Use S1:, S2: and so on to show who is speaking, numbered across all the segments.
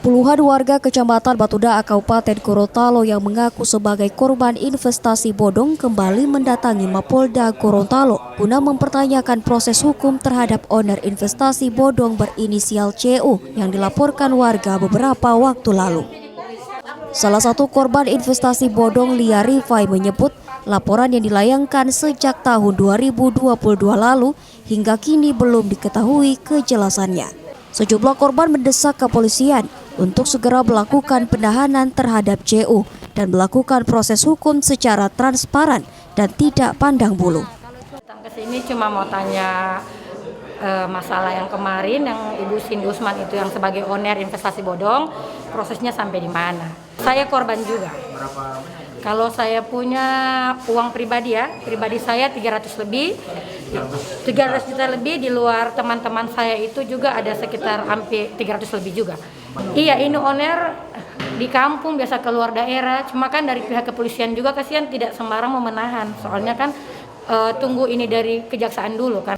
S1: Puluhan warga Kecamatan Batuda, Kabupaten Gorontalo yang mengaku sebagai korban investasi bodong kembali mendatangi Mapolda Gorontalo guna mempertanyakan proses hukum terhadap owner investasi bodong berinisial CU yang dilaporkan warga beberapa waktu lalu. Salah satu korban investasi bodong, Lia Rifai, menyebut laporan yang dilayangkan sejak tahun 2022 lalu hingga kini belum diketahui kejelasannya. Sejumlah korban mendesak kepolisian untuk segera melakukan penahanan terhadap CU dan melakukan proses hukum secara transparan dan tidak pandang bulu.
S2: Datang ke sini cuma mau tanya masalah yang kemarin yang Ibu Cindy Usman itu yang sebagai owner investasi bodong, prosesnya sampai di mana. Saya korban juga. Kalau saya punya uang pribadi pribadi saya 300 juta lebih, di luar teman-teman saya itu juga ada sekitar hampir 300 lebih juga. Iya, ini owner di kampung, biasa keluar daerah, cuma kan dari pihak kepolisian juga kasihan tidak sembarang memenahan, soalnya kan tunggu ini dari kejaksaan dulu kan.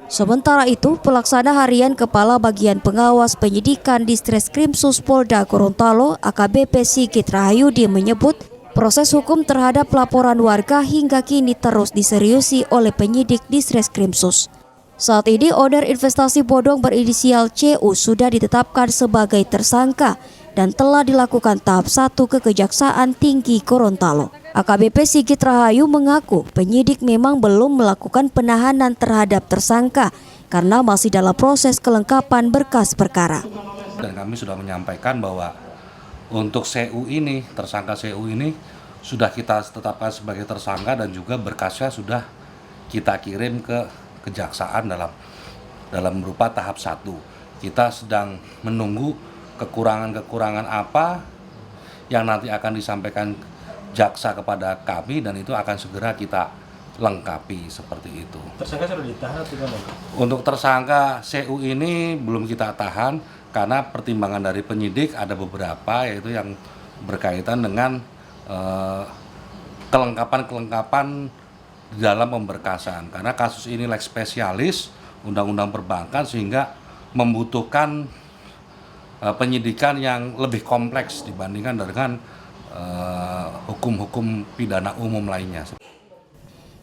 S1: Sementara itu, pelaksana harian Kepala Bagian Pengawas Penyidikan Ditreskrimsus Polda Gorontalo AKBP Sigit Rahayudi menyebut proses hukum terhadap laporan warga hingga kini terus diseriusi oleh penyidik Ditreskrimsus. Saat ini owner investasi bodong berinisial CU sudah ditetapkan sebagai tersangka dan telah dilakukan tahap 1 ke Kejaksaan Tinggi Gorontalo. AKBP Sigit Rahayu mengaku penyidik memang belum melakukan penahanan terhadap tersangka karena masih dalam proses kelengkapan berkas perkara.
S3: Dan kami sudah menyampaikan bahwa untuk CU ini, tersangka CU ini sudah kita tetapkan sebagai tersangka dan juga berkasnya sudah kita kirim ke kejaksaan dalam berupa tahap 1. Kita sedang menunggu kekurangan-kekurangan apa yang nanti akan disampaikan jaksa kepada kami dan itu akan segera kita lengkapi seperti itu.
S4: Tersangka sudah ditahan atau tidak?
S3: Untuk tersangka CU ini belum kita tahan karena pertimbangan dari penyidik ada beberapa, yaitu yang berkaitan dengan kelengkapan di dalam pemberkasan. Karena kasus ini lex spesialis undang-undang perbankan sehingga membutuhkan penyidikan yang lebih kompleks dibandingkan dengan hukum-hukum pidana umum lainnya.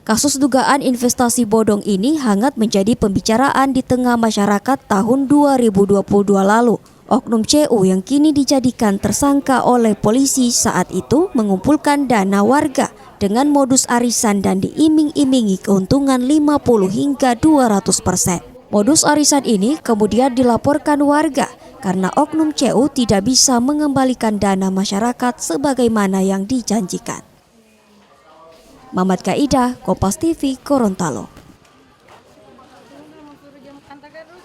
S1: Kasus dugaan investasi bodong ini hangat menjadi pembicaraan di tengah masyarakat tahun 2022 lalu. Oknum CU yang kini dijadikan tersangka oleh polisi saat itu mengumpulkan dana warga dengan modus arisan dan diiming-imingi keuntungan 50 hingga 200%. Modus arisan ini kemudian dilaporkan warga karena oknum CU tidak bisa mengembalikan dana masyarakat sebagaimana yang dijanjikan. Mamat Kaidah, Kompas TV, Gorontalo.